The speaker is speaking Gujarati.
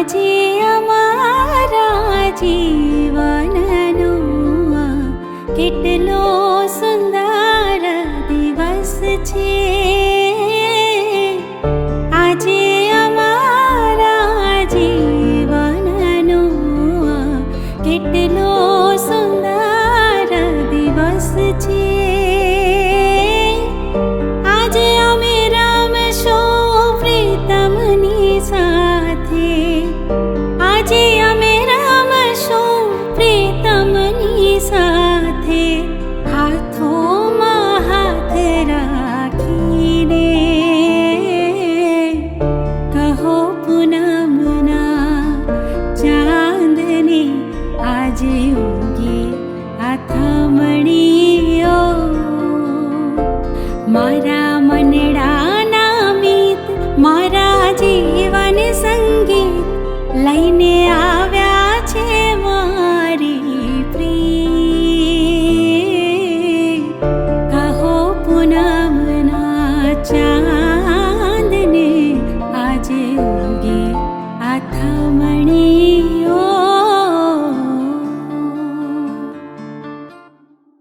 આજે અમારા જીવનનો કેટલો સુંદર દિવસ છે. આજે અમારા જીવનનો કેટલો સુંદર દિવસ છે. આજે અમે રમશું પ્રીતમની સાથે. આજે અમે રમશું પ્રીતમની સાથે. હાથોમાં હાથ રાખીને કહો પૂનમના ચાંદને આજે ઉગે આથમણીઓ. મારા મનડાના મિત મારા જીવન સંગીત લઈને આવ્યા છે મારી પ્રિય. કહો પૂનમના ચાંદને આજે ઉગે આથમણીઓ.